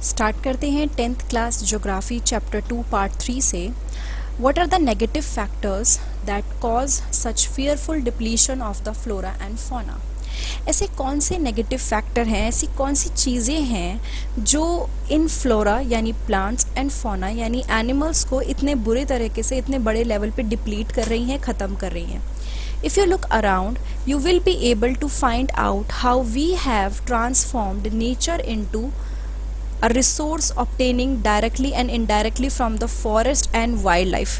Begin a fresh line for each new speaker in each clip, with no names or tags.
Start करते हैं 10th class geography chapter 2 part 3 से। What are the negative factors that cause such fearful depletion of the flora and fauna. ऐसे कौन से negative factor हैं, ऐसी कौन सी चीज़ें हैं जो इन फ्लोरा यानी प्लांट्स एंड फौना यानी एनिमल्स को इतने बुरे तरीके से इतने बड़े लेवल पे डिप्लीट कर रही हैं, ख़त्म कर रही हैं। If you look around, you will be able to find out how we have transformed nature into a resource obtaining directly and indirectly from the forest and wildlife.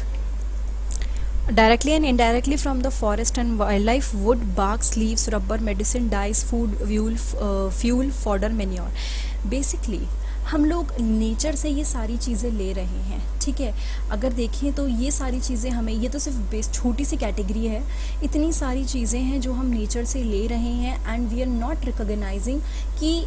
Directly and indirectly from the forest and wildlife: wood, bark, leaves, rubber, medicine, dyes, food, fuel, fodder, manure. Basically, हम लोग nature से ये सारी चीज़ें ले रहे हैं, ठीक है। अगर देखें तो ये सारी चीज़ें हमें, ये तो सिर्फ छोटी सी कैटेगरी है, इतनी सारी चीज़ें हैं जो हम नेचर से ले रहे हैं and we are not recognising कि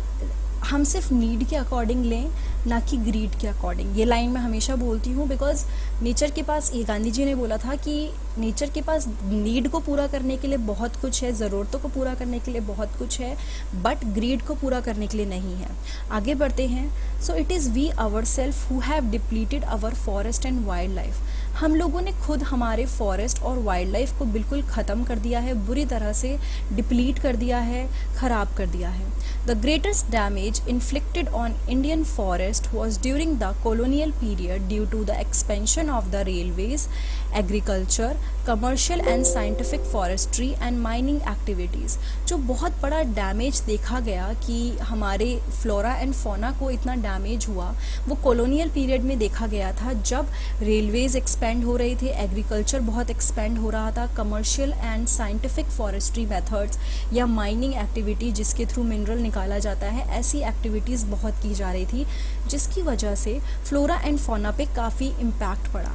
हम सिर्फ नीड के अकॉर्डिंग लें, ना कि ग्रीड के अकॉर्डिंग। ये लाइन मैं हमेशा बोलती हूँ बिकॉज नेचर के पास, ये गांधी जी ने बोला था कि नेचर के पास नीड को पूरा करने के लिए बहुत कुछ है, ज़रूरतों को पूरा करने के लिए बहुत कुछ है, बट ग्रीड को पूरा करने के लिए नहीं है। आगे बढ़ते हैं। So it is we our self who have depleted our forest and wildlife. हम लोगों ने खुद हमारे फॉरेस्ट और वाइल्ड लाइफ को बिल्कुल ख़त्म कर दिया है, बुरी तरह से डिप्लीट कर दिया है, ख़राब कर दिया है। The greatest damage inflicted on Indian forest was during the colonial period due to the expansion of the railways, agriculture, commercial and scientific forestry and mining activities। जो बहुत बड़ा डैमेज देखा गया कि हमारे फ्लोरा एंड फौना को इतना damage हुआ, वो कॉलोनियल पीरियड में देखा गया था, जब रेलवेज एक्सपेंड हो रहे थे, एग्रीकल्चर बहुत एक्सपेंड हो रहा था, commercial and scientific forestry methods या माइनिंग एक्टिविटी जिसके थ्रू मिनरल निकाला जाता है, ऐसी एक्टिविटीज़ बहुत की जा रही थी, जिसकी वजह से फ्लोरा एंड फौना पे काफ़ी इम्पैक्ट पड़ा।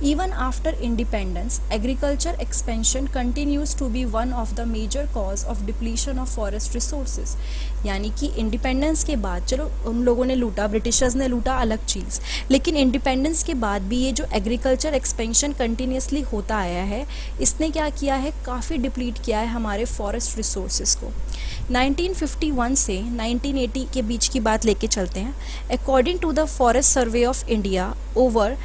Even after independence, agriculture expansion continues to be one of the major cause of depletion of forest resources। यानी कि इंडिपेंडेंस के बाद, चलो उन लोगों ने लूटा, ब्रिटिशर्स ने लूटा, अलग चीज़, लेकिन इंडिपेंडेंस के बाद भी ये जो एग्रीकल्चर एक्सपेंशन कंटिन्यूसली होता आया है, इसने क्या किया है, काफ़ी डिप्लीट किया है हमारे फॉरेस्ट रिसोर्सेज को। 1951 से 1980 के बीच की बात लेके चलते हैं। According to the forest survey of India, over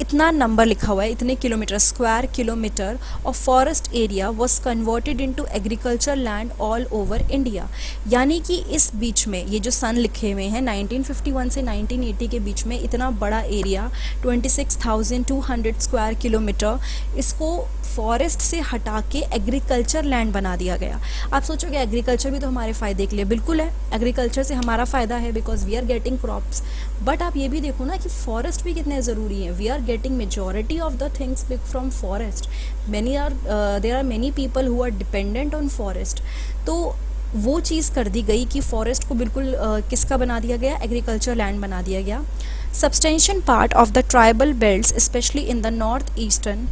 इतना नंबर लिखा हुआ है, इतने kilometre, square kilometre of forest area was converted into agriculture land all over India. यानी कि इस बीच में ये जो सन लिखे हुए हैं, 1951 से 1980 के बीच में इतना बड़ा एरिया 26,200 स्क्वायर किलोमीटर, इसको फॉरेस्ट से हटा के एग्रीकल्चर लैंड बना दिया गया। आप सोचोगे एग्रीकल्चर भी तो हमारे फ़ायदे के लिए, बिल्कुल है, एग्रीकल्चर से हमारा फ़ायदा है because we are getting crops, but आप ये भी देखो ना कि फॉरेस्ट भी कितने ज़रूरी हैं। We are getting majority of the things from forest, there are many people who are dependent on forest। तो वो चीज़ कर दी गई कि फॉरेस्ट को बिल्कुल किसका बना दिया गया, एग्रीकल्चर लैंड बना दिया गया। Substantial part of the tribal belts, especially in the northeastern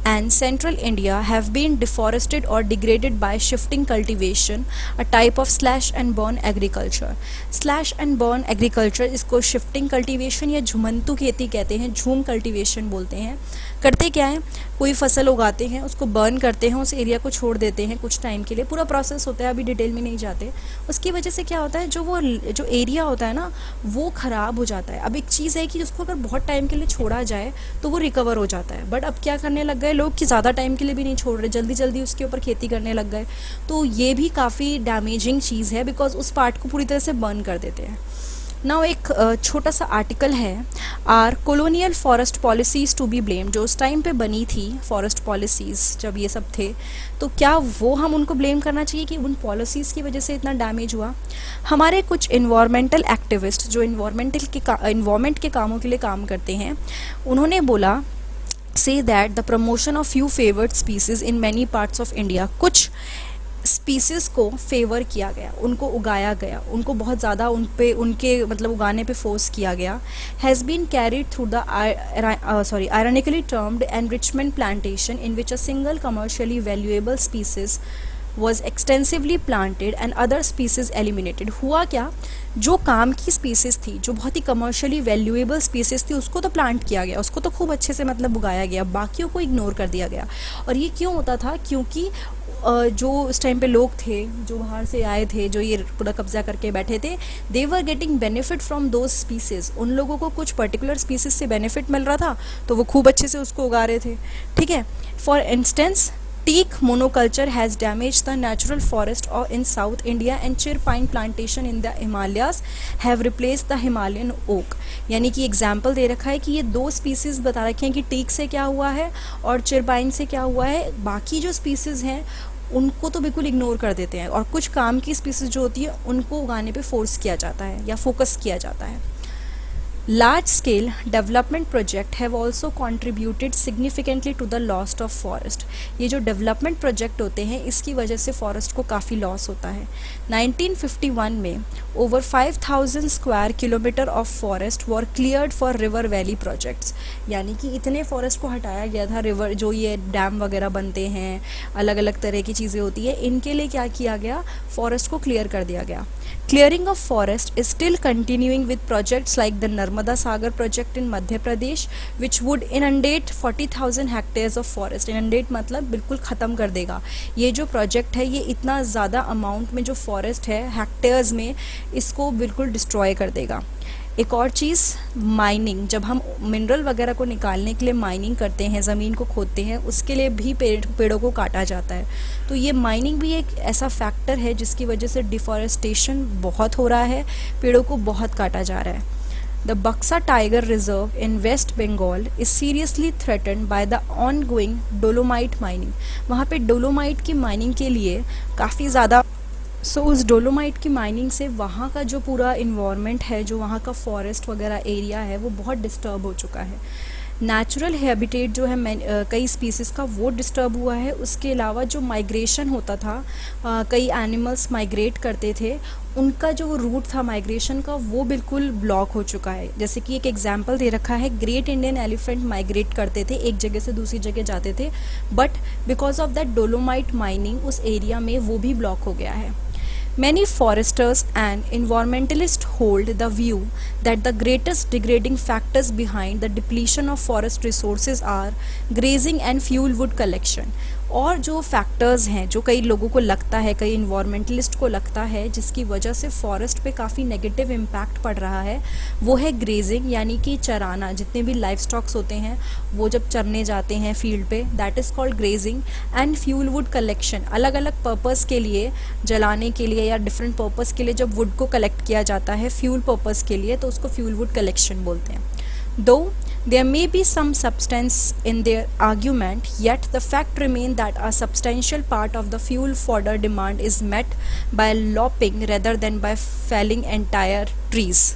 and central India, have been deforested or degraded by shifting cultivation, a type of slash and burn agriculture। slash and burn agriculture, इसको shifting cultivation या झुमंतु खेती कहते हैं, झूम cultivation बोलते हैं। करते क्या है, कोई फसल उगाते हैं, उसको बर्न करते हैं, उस एरिया को छोड़ देते हैं कुछ टाइम के लिए, पूरा प्रोसेस होता है, अभी डिटेल में नहीं जाते। उसकी वजह से क्या होता है, जो एरिया होता है ना, वो ख़राब हो जाता है। अब एक चीज़ है कि उसको अगर बहुत टाइम के लिए छोड़ा जाए तो वो रिकवर हो जाता है, बट अब क्या करने लग गए लोग कि ज़्यादा टाइम के लिए भी नहीं छोड़ रहे, जल्दी जल्दी उसके ऊपर खेती करने लग गए। तो ये भी काफ़ी डैमेजिंग चीज़ है बिकॉज उस पार्ट को पूरी तरह से बर्न कर देते हैं। नाउ एक छोटा सा आर्टिकल है, are colonial forest policies to be blame. जो उस टाइम पे बनी थी फॉरेस्ट पॉलिसीज़, जब ये सब थे, तो क्या वो हम उनको ब्लेम करना चाहिए कि उन पॉलिसीज़ की वजह से इतना डैमेज हुआ। हमारे कुछ इन्वायरमेंटल एक्टिविस्ट जो इन्वायरमेंट के कामों के लिए काम करते हैं, उन्होंने बोला say that the promotion of few favoured species in many parts of India, कुछ स्पीसीज़ को फेवर किया गया, उनको उगाया गया, उनको बहुत ज़्यादा उनके मतलब उगाने पे फोर्स किया गया, has been carried through the ironically termed enrichment plantation in which a single commercially valuable species was extensively planted and other species eliminated। हुआ क्या, जो काम की स्पीसीज़ थी, जो बहुत ही कमर्शियली वैल्यूएबल स्पीसीज़ थी, उसको तो प्लांट किया गया, उसको तो खूब अच्छे से मतलब उगाया गया, बाकियों को इग्नोर कर दिया गया। और ये क्यों होता था, क्योंकि जो उस टाइम पे लोग थे जो बाहर से आए थे, जो ये पूरा कब्जा करके बैठे थे, they were getting benefit from those species. उन लोगों को कुछ पर्टिकुलर स्पीसीज से बेनिफिट मिल रहा था तो वो खूब अच्छे से उसको उगा रहे थे, ठीक है। For instance, teak monoculture has damaged the natural forest or in South India and chir pine plantation in the Himalayas have replaced the Himalayan oak। यानी कि एग्जाम्पल दे रखा है कि ये दो स्पीसीज़ बता रखे हैं कि टीक से क्या हुआ है और चिर पाइन से क्या हुआ है, बाकी जो स्पीसीज़ हैं उनको तो बिल्कुल इग्नोर कर देते हैं और कुछ काम की स्पीसीज जो होती है उनको उगाने पे फोर्स किया जाता है या फोकस किया जाता है। Large scale development project have also contributed significantly to the loss of forest। ये जो development project होते हैं इसकी वजह से forest को काफ़ी loss होता है। 1951 में over 5000 square kilometer of forest were cleared for river valley projects। यानी कि इतने forest को हटाया गया था, river जो ये डैम वगैरह बनते हैं, अलग अलग तरह की चीज़ें होती है, इनके लिए क्या किया गया, forest को clear कर दिया गया। Clearing of forest is still continuing with projects like the Narmada Sagar project in Madhya Pradesh, which would inundate 40,000 hectares of forest। Inundate मतलब बिल्कुल ख़त्म कर देगा। ये जो प्रोजेक्ट है ये इतना ज़्यादा अमाउंट में जो फॉरेस्ट है हेक्टेयर्स में, इसको बिल्कुल डिस्ट्रॉय कर देगा। एक और चीज़, माइनिंग, जब हम मिनरल वगैरह को निकालने के लिए माइनिंग करते हैं, ज़मीन को खोदते हैं, उसके लिए भी पेड़ों को काटा जाता है। तो ये माइनिंग भी एक ऐसा फैक्टर है जिसकी वजह से डिफॉरेस्टेशन बहुत हो रहा है, पेड़ों को बहुत काटा जा रहा है। The Buxa Tiger Reserve in West Bengal is seriously threatened by the ongoing dolomite mining। वहाँ पे डोलोमाइट की माइनिंग के लिए काफ़ी ज़्यादा उस डोलोमाइट की माइनिंग से वहाँ का जो पूरा इन्वायरमेंट है, जो वहाँ का फॉरेस्ट वगैरह एरिया है, वो बहुत डिस्टर्ब हो चुका है। नेचुरल हैबिटेट जो है कई स्पीसीज़ का वो डिस्टर्ब हुआ है। उसके अलावा जो माइग्रेशन होता था, कई एनिमल्स माइग्रेट करते थे, उनका जो रूट था माइग्रेशन का वो बिल्कुल ब्लॉक हो चुका है। जैसे कि एक एग्जांपल दे रखा है, ग्रेट इंडियन एलिफेंट माइग्रेट करते थे, एक जगह से दूसरी जगह जाते थे, but because of that dolomite mining उस एरिया में वो भी ब्लॉक हो गया है। Many foresters and environmentalists hold the view that the greatest degrading factors behind the depletion of forest resources are grazing and fuel wood collection। और जो factors हैं जो कई लोगों को लगता है, कई इन्वायरमेंटलिस्ट को लगता है, जिसकी वजह से फॉरेस्ट पे काफ़ी नेगेटिव इम्पैक्ट पड़ रहा है, वो है ग्रेजिंग, यानी कि चराना। जितने भी लाइफ स्टॉक्स होते हैं वो जब चरने जाते हैं फील्ड पे, that is called grazing. And fuel wood collection, अलग अलग पर्पज़ के लिए, जलाने के लिए या डिफरेंट पर्पज़ के लिए जब वुड को कलेक्ट किया जाता है फ्यूल पर्पज़ के लिए, तो उसको फ्यूल वुड कलेक्शन बोलते हैं। Though there may be some substance in their argument, yet the fact remains that a substantial part of the fuel fodder demand is met by lopping rather than by felling entire trees।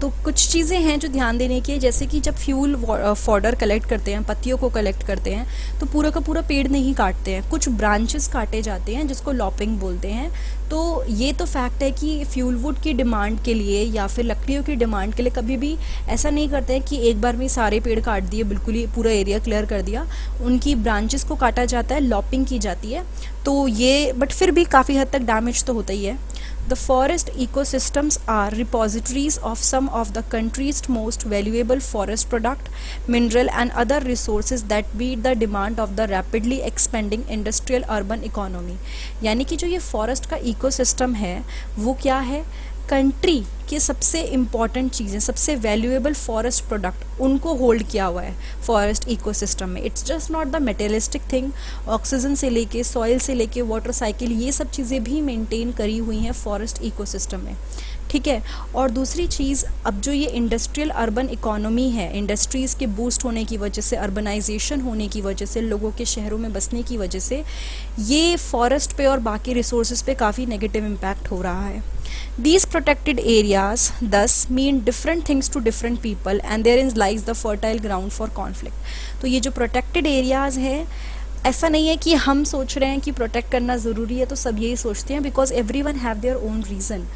तो कुछ चीज़ें हैं जो ध्यान देने की है, जैसे कि जब फ्यूल फॉडर कलेक्ट करते हैं, पत्तियों को कलेक्ट करते हैं, तो पूरा का पूरा पेड़ नहीं काटते हैं, कुछ ब्रांचेस काटे जाते हैं जिसको लॉपिंग बोलते हैं। तो ये तो फैक्ट है कि फ्यूल वुड की डिमांड के लिए या फिर लकड़ियों की डिमांड के लिए कभी भी ऐसा नहीं करते हैं कि एक बार में सारे पेड़ काट दिए, बिल्कुल ही पूरा एरिया क्लियर कर दिया। उनकी ब्रांचेस को काटा जाता है, लॉपिंग की जाती है। तो ये बट फिर भी काफ़ी हद तक डैमेज तो होता ही है। The forest ecosystems are repositories of some of the country's most valuable forest product, mineral and other resources that meet the demand of the rapidly expanding industrial urban economy। यानी कि जो ये फॉरेस्ट का ecosystem है वो क्या है, country के सबसे इम्पॉर्टेंट चीज़ें, सबसे वैल्यूएबल फॉरेस्ट प्रोडक्ट, उनको होल्ड किया हुआ है फॉरेस्ट इकोसिस्टम में। It's just not the materialistic thing, oxygen से लेके, सॉइल से लेके, वाटर साइकिल, ये सब चीज़ें भी मेंटेन करी हुई हैं फॉरेस्ट इकोसिस्टम में, ठीक है। और दूसरी चीज़, अब जो ये इंडस्ट्रियल अर्बन इकोनॉमी है, इंडस्ट्रीज़ के बूस्ट होने की वजह से, अर्बनाइजेशन होने की वजह से, लोगों के शहरों में बसने की वजह से ये फॉरेस्ट पे और बाकी रिसोर्सेज पे काफ़ी नेगेटिव इम्पैक्ट हो रहा है। These protected areas thus mean different things to different people and therein lies the fertile ground for conflict। तो ये जो protected areas है, ऐसा नहीं है कि हम सोच रहे हैं कि प्रोटेक्ट करना ज़रूरी है तो सब यही सोचते हैं, because everyone have their own reason.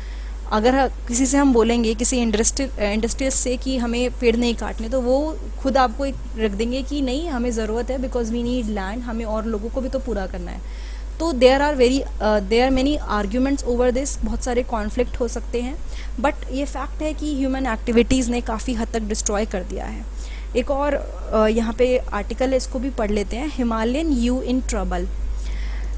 अगर किसी से हम बोलेंगे, किसी इंडस्ट्रियल से कि हमें पेड़ नहीं काटने, तो वो खुद आपको एक रख देंगे कि नहीं हमें ज़रूरत है, बिकॉज वी नीड लैंड, हमें और लोगों को भी तो पूरा करना है। तो there are many arguments over this, बहुत सारे कॉन्फ्लिक्ट हो सकते हैं, बट ये फैक्ट है कि ह्यूमन एक्टिविटीज़ ने काफ़ी हद तक डिस्ट्रॉय कर दिया है। एक और यहाँ पे आर्टिकल है, इसको भी पढ़ लेते हैं। Himalayan you in trouble.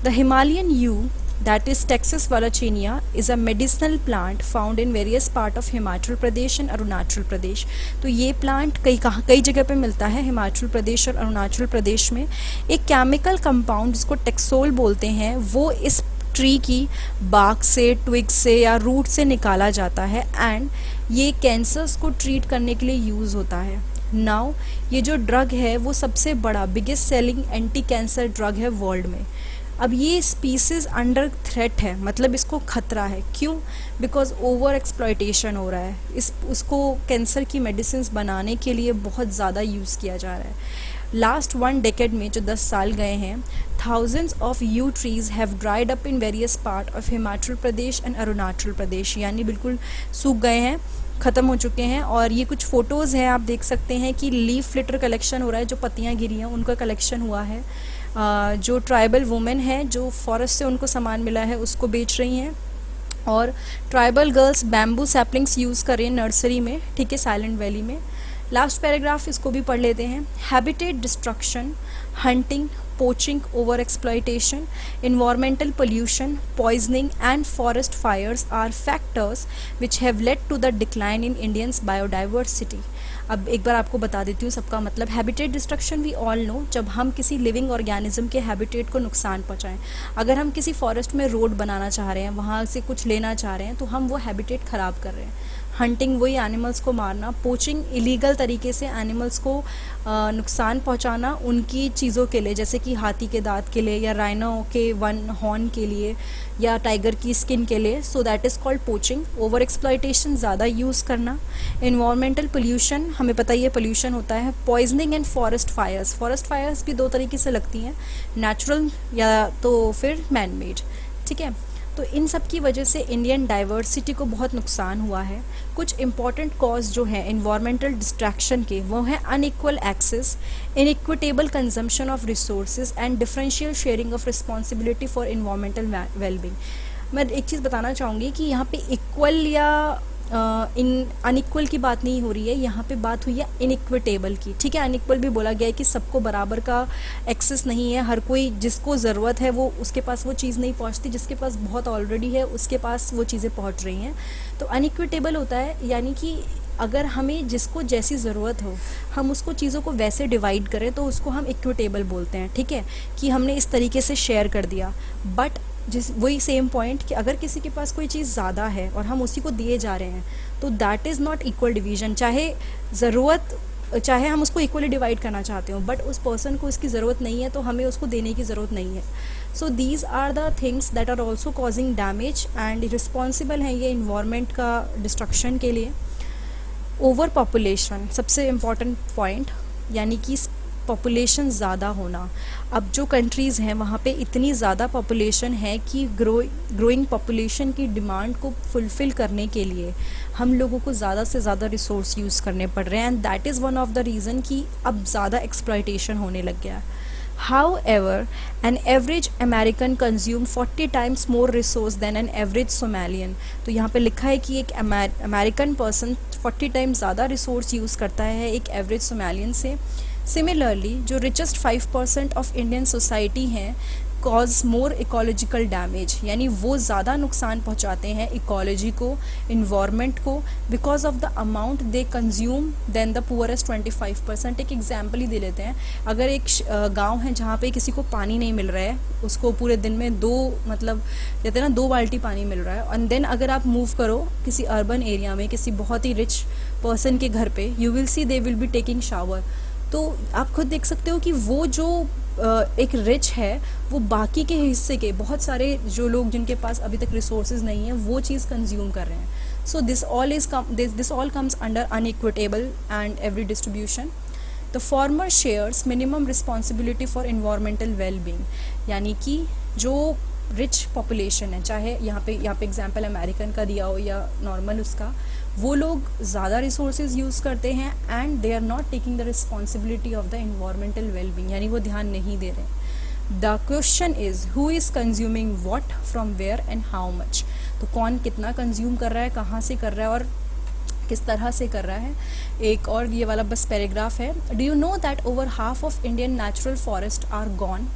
The Himalayan yew, that is Texas Valenciana, is a medicinal plant found in various part of Himachal Pradesh and Arunachal Pradesh. तो ये प्लांट कई जगह पे मिलता है हिमाचल प्रदेश और अरुणाचल प्रदेश में. एक केमिकल कंपाउंड जिसको टेक्सोल बोलते हैं वो इस ट्री की बाग से, ट्विग से या रूट से निकाला जाता है एंड ये कैंसर्स को ट्रीट करने के लिए यूज़ होता है. नाउ ये जो ड्रग है वो सबसे बड़ा biggest selling anti cancer drug है वर्ल्ड में. अब ये स्पीसीज अंडर थ्रेट है, मतलब इसको खतरा है. क्यों? बिकॉज ओवर एक्सप्लॉयटेशन हो रहा है. उसको कैंसर की मेडिसिन बनाने के लिए बहुत ज़्यादा यूज़ किया जा रहा है. लास्ट 1 डेकेड में जो 10 साल गए हैं, thousands of yew trees have dried up in various part of Himachal Pradesh and Arunachal Pradesh. यानी बिल्कुल सूख गए हैं, ख़त्म हो चुके हैं. और ये कुछ फ़ोटोज़ हैं, आप देख सकते हैं कि लीफ लिटर कलेक्शन हो रहा है. जो पत्तियाँ गिरी हैं उनका कलेक्शन हुआ है. जो ट्राइबल वुमेन हैं जो फॉरेस्ट से उनको सामान मिला है उसको बेच रही हैं. और tribal girls bamboo saplings use कर रही हैं नर्सरी में, ठीक है, साइलेंट वैली में. लास्ट पैराग्राफ इसको भी पढ़ लेते हैं. Habitat destruction, hunting, poaching, over-exploitation, environmental pollution, poisoning and forest fires are factors which have led to the decline in Indians' biodiversity. अब एक बार आपको बता देती हूँ सबका मतलब. Habitat destruction we all know, जब हम किसी लिविंग ऑर्गेनिज्म के हैबिटेट को नुकसान पहुँचाएं. अगर हम किसी फॉरेस्ट में रोड बनाना चाह रहे हैं, वहाँ से कुछ लेना चाह रहे हैं, तो हम वो हैबिटेट ख़राब कर रहे हैं. हंटिंग वही एनिमल्स को मारना, पोचिंग इलीगल तरीके से एनिमल्स को नुकसान पहुंचाना उनकी चीज़ों के लिए, जैसे कि हाथी के दांत के लिए या राइनो के वन हॉर्न के लिए या टाइगर की स्किन के लिए. So that is called poaching. Over exploitation, ज़्यादा यूज़ करना. इन्वायरमेंटल पोल्यूशन, हमें पता ही है पोल्यूशन होता है. Poisoning and forest fires. Forest fires भी 2 तरीके से लगती हैं, नेचुरल या तो फिर मैन मेड, ठीक है. तो इन सब की वजह से इंडियन डाइवर्सिटी को बहुत नुकसान हुआ है. कुछ इंपॉर्टेंट कॉज जो हैं इन्वायरमेंटल डिस्ट्रैक्शन के वो हैं unequal access, inequitable consumption of resources and differential sharing of responsibility for environmental wellbeing. मैं एक चीज़ बताना चाहूँगी कि यहाँ पे इक्वल या इन अनइक्वल की बात नहीं हो रही है, यहाँ पे बात हुई है इनइक्विटेबल की, ठीक है. अनइक्वल भी बोला गया है कि सबको बराबर का एक्सेस नहीं है. हर कोई जिसको ज़रूरत है वो उसके पास वो चीज़ नहीं पहुँचती, जिसके पास बहुत ऑलरेडी है उसके पास वो चीज़ें पहुँच रही हैं. तो अनइक्विटेबल होता है यानी कि अगर हमें जिसको जैसी ज़रूरत हो हम उसको चीज़ों को वैसे डिवाइड करें तो उसको हम इक्विटेबल बोलते हैं, ठीक है, कि हमने इस तरीके से शेयर कर दिया. बट वही सेम पॉइंट कि अगर किसी के पास कोई चीज़ ज़्यादा है और हम उसी को दिए जा रहे हैं तो that is not equal division. चाहे हम उसको इक्वली डिवाइड करना चाहते हो बट उस पर्सन को इसकी ज़रूरत नहीं है तो हमें उसको देने की ज़रूरत नहीं है. So these are the things that are also causing damage and responsible हैं ये इन्वायरमेंट का डिस्ट्रक्शन के लिए. ओवर पॉपुलेशन सबसे इम्पॉर्टेंट पॉइंट, यानी कि पॉपुलेशन ज़्यादा होना. अब जो कंट्रीज़ हैं वहाँ पे इतनी ज़्यादा पॉपुलेशन है कि ग्रोइंग पॉपुलेशन की डिमांड को फुलफ़िल करने के लिए हम लोगों को ज़्यादा से ज़्यादा रिसोर्स यूज़ करने पड़ रहे हैं and that is one of the reason कि अब ज़्यादा एक्सप्लॉयटेशन होने लग गया है. However, an average American consume 40 times more resource than an average Somalian. तो यहाँ पे लिखा है कि एक अमेरिकन पर्सन 40 टाइम्स ज़्यादा रिसोर्स यूज़ करता है एक एवरेज सोमालियन से. सिमिलरली जो रिचेस्ट 5% ऑफ इंडियन सोसाइटी हैं कॉज मोर इकोलॉजिकल डैमेज, यानी वो ज़्यादा नुकसान पहुँचाते हैं इकोलॉजी को, इन्वायरमेंट को, because of the amount they consume than the poorest 25%. एक एग्जाम्पल ही दे लेते हैं. अगर एक गांव है जहाँ पे किसी को पानी नहीं मिल रहा है, उसको पूरे दिन में कहते हैं ना 2 बाल्टी पानी मिल रहा है, एंड देन अगर आप मूव करो किसी अर्बन एरिया में किसी बहुत ही रिच पर्सन के घर पे, you will see they will be taking shower. तो आप खुद देख सकते हो कि वो जो एक रिच है वो बाकी के हिस्से के बहुत सारे जो लोग जिनके पास अभी तक रिसोर्सेज नहीं है वो चीज़ कंज्यूम कर रहे हैं. So this all comes under inequitable and every distribution. The former shares minimum responsibility for environmental wellbeing, यानी कि जो रिच पॉपुलेशन है, चाहे यहाँ पे एग्जांपल अमेरिकन का दिया हो या नॉर्मल उसका, वो लोग ज़्यादा रिसोर्सेज यूज़ करते हैं and they are not taking the responsibility of the environmental wellbeing, यानी वो ध्यान नहीं दे रहे. The question is who is consuming what from where and how much. तो कौन कितना कंज्यूम कर रहा है, कहाँ से कर रहा है और किस तरह से कर रहा है. एक और ये वाला बस पैराग्राफ है. Do you know that over half of Indian natural forest are gone.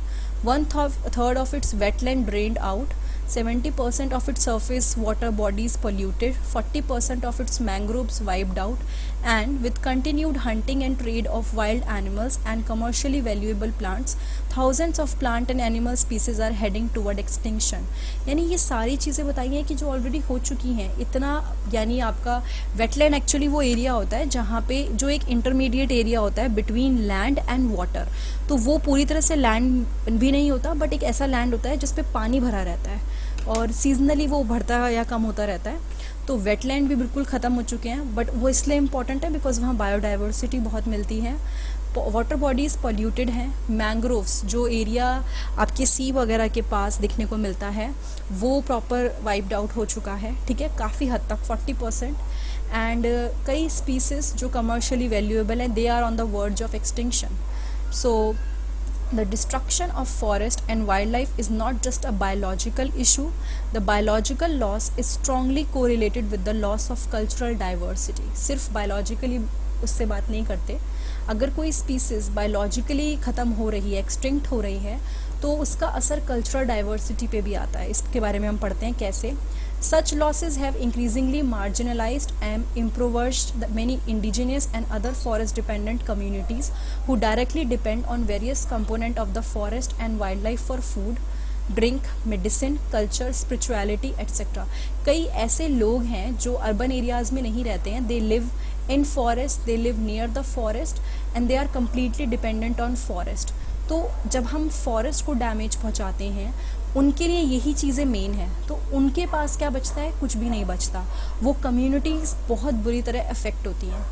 1/3 of its wetland drained out, 70% of its surface water bodies polluted, 40% of its mangroves wiped out, and with continued hunting and trade of wild animals and commercially valuable plants, thousands of plant and animal species are heading toward extinction. यानी ये सारी चीज़ें बताई हैं कि जो already हो चुकी हैं. इतना यानी आपका वेटलैंड एक्चुअली वो एरिया होता है जहाँ पे जो एक इंटरमीडिएट एरिया होता है बिटवीन लैंड एंड वाटर. तो वो पूरी तरह से लैंड भी नहीं होता, बट एक ऐसा लैंड होता है जिस पे पानी भरा रहता है और सीजनली वो बढ़ता या कम होता रहता है. तो वेटलैंड भी बिल्कुल ख़त्म हो चुके हैं, बट वो इसलिए इम्पॉर्टेंट है बिकॉज वहाँ बायोडाइवर्सिटी बहुत मिलती है. वाटर बॉडीज़ पॉल्यूटेड हैं. मैंग्रोव्स जो एरिया आपके सी वगैरह के पास दिखने को मिलता है वो प्रॉपर वाइप्ड आउट हो चुका है. ठीक है, काफ़ी हद तक 40%. एंड कई स्पीसीज जो कमर्शियली वैल्यूएबल हैं they are on the verge of extinction. So the destruction of forest and wildlife is not just a biological issue. The biological loss is strongly correlated with the loss of cultural diversity. सिर्फ biologically उससे बात नहीं करते. अगर कोई species biologically ख़त्म हो रही है, एक्सटिंक्ट हो रही है, तो उसका असर कल्चरल डाइवर्सिटी पे भी आता है. इसके बारे में हम पढ़ते हैं कैसे. Such losses have increasingly marginalized and impoverished the many indigenous and other forest-dependent communities who directly depend on various components of the forest and wildlife for food, drink, medicine, culture, spirituality, etc. कई ऐसे लोग हैं जो urban areas में नहीं रहते हैं. They live in forest, they live near the forest and they are completely dependent on forest. तो जब हम फॉरेस्ट को डैमेज पहुंचाते हैं उनके लिए यही चीज़ें मेन है. तो उनके पास क्या बचता है? कुछ भी नहीं बचता. वो कम्युनिटीज़ बहुत बुरी तरह अफेक्ट होती हैं.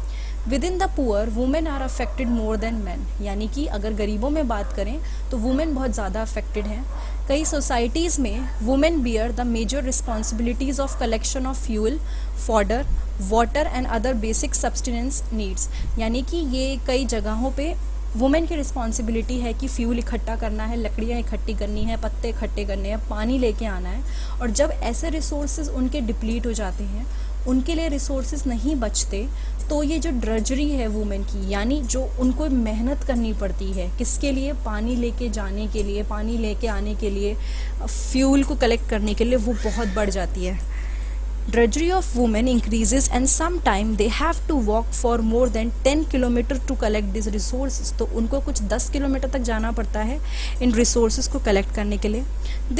Within the poor women are affected more than man. यानी कि अगर गरीबों में बात करें तो वुमेन बहुत ज़्यादा अफेक्टेड हैं. कई सोसाइटीज़ में women bear the major responsibilities of collection of fuel, fodder, water and other basic substance needs. यानी कि ये कई जगहों पे वुमेन की रिस्पॉन्सिबिलिटी है कि फ्यूल इकट्ठा करना है, लकड़ियाँ इकट्ठी करनी है, पत्ते इकट्ठे करने हैं, पानी लेके आना है. और जब ऐसे रिसोर्सेज उनके डिप्लीट हो जाते हैं, उनके लिए रिसोर्सेज नहीं बचते, तो ये जो ड्रजरी है वुमेन की, यानी जो उनको मेहनत करनी पड़ती है किसके लिए? पानी लेके जाने के लिए, पानी लेके आने के लिए, फ्यूल को कलेक्ट करने के लिए, वो बहुत बढ़ जाती है. Drudgery of women increases and sometimes they have to walk for more than 10 kilometers to collect these resources. तो उनको कुछ 10 किलोमीटर तक जाना पड़ता है इन resources को collect करने के लिए.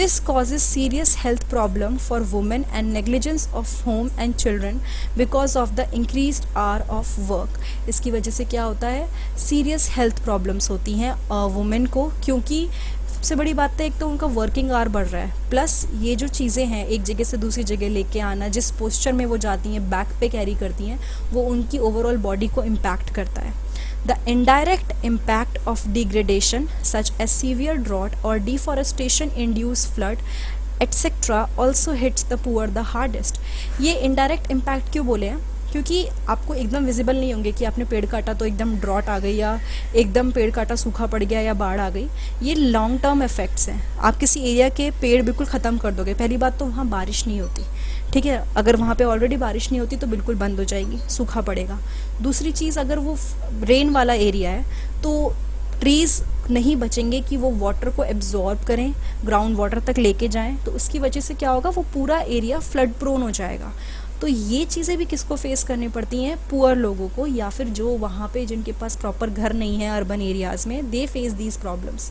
This causes serious health problem for women and negligence of home and children because of the increased hour of work. इसकी वजह से क्या होता है? serious health problems होती हैं women को, क्योंकि सबसे बड़ी बात है एक तो उनका वर्किंग आवर बढ़ रहा है, प्लस ये जो चीज़ें हैं एक जगह से दूसरी जगह लेके आना, जिस पोस्चर में वो जाती हैं, बैक पे कैरी करती हैं, वो उनकी ओवरऑल बॉडी को इम्पैक्ट करता है. The indirect impact of degradation such as severe drought और deforestation induce flood etcetera also hits the poor the hardest. ये इनडायरेक्ट इम्पैक्ट क्यों बोले हैं? क्योंकि आपको एकदम विजिबल नहीं होंगे कि आपने पेड़ काटा तो एकदम ड्रॉट आ गई, या एकदम पेड़ काटा सूखा पड़ गया, या बाढ़ आ गई. ये लॉन्ग टर्म इफेक्ट्स हैं. आप किसी एरिया के पेड़ बिल्कुल ख़त्म कर दोगे, पहली बात तो वहाँ बारिश नहीं होती. ठीक है, अगर वहाँ पे ऑलरेडी बारिश नहीं होती तो बिल्कुल बंद हो जाएगी, सूखा पड़ेगा. दूसरी चीज़, अगर वो रेन वाला एरिया है तो ट्रीज़ नहीं बचेंगे कि वो वाटर को एब्जॉर्ब करें, ग्राउंड वाटर तक लेके जाएं. तो उसकी वजह से क्या होगा? वो पूरा एरिया फ्लड प्रोन हो जाएगा. तो ये चीज़ें भी किसको फेस करनी पड़ती हैं? पुअर लोगों को, या फिर जो वहाँ पे जिनके पास प्रॉपर घर नहीं है अर्बन एरियाज़ में, they face these problems.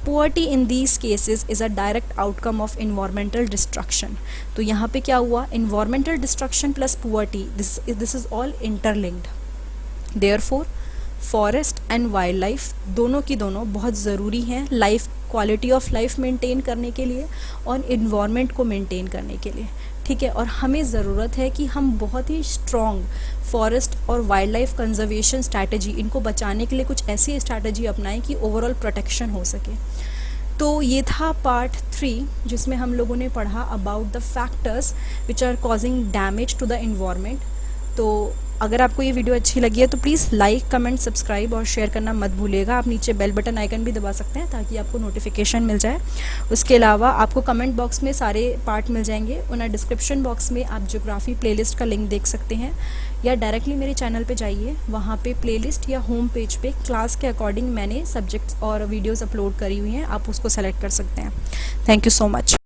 Poverty in these cases is a direct outcome of environmental destruction. तो यहाँ पे क्या हुआ? Environmental destruction plus poverty, this is all interlinked. Therefore forest and wild life दोनों की दोनों बहुत ज़रूरी हैं life, quality of life maintain करने के लिए और इन्वायरमेंट को मेंटेन करने के लिए. ठीक है, और हमें ज़रूरत है कि हम बहुत ही स्ट्रॉन्ग फॉरेस्ट और वाइल्ड लाइफ कंजर्वेशन स्ट्रैटेजी, इनको बचाने के लिए कुछ ऐसी स्ट्रैटेजी अपनाएं कि ओवरऑल प्रोटेक्शन हो सके. तो ये था पार्ट 3 जिसमें हम लोगों ने पढ़ा about the factors which are causing damage to the environment. तो अगर आपको ये वीडियो अच्छी लगी है तो प्लीज़ लाइक, कमेंट, सब्सक्राइब और शेयर करना मत भूलिएगा। आप नीचे बेल बटन आइकन भी दबा सकते हैं ताकि आपको नोटिफिकेशन मिल जाए। उसके अलावा आपको कमेंट बॉक्स में सारे पार्ट मिल जाएंगे। उन्हें डिस्क्रिप्शन बॉक्स में आप ज्योग्राफी प्लेलिस्ट का लिंक देख सकते हैं, या डायरेक्टली मेरे चैनल पे जाइए, वहाँ पे प्लेलिस्ट या होम पेज पे क्लास के अकॉर्डिंग मैंने सब्जेक्ट्स और वीडियोस अपलोड करी हुई हैं, आप उसको सेलेक्ट कर सकते हैं। Thank you so much.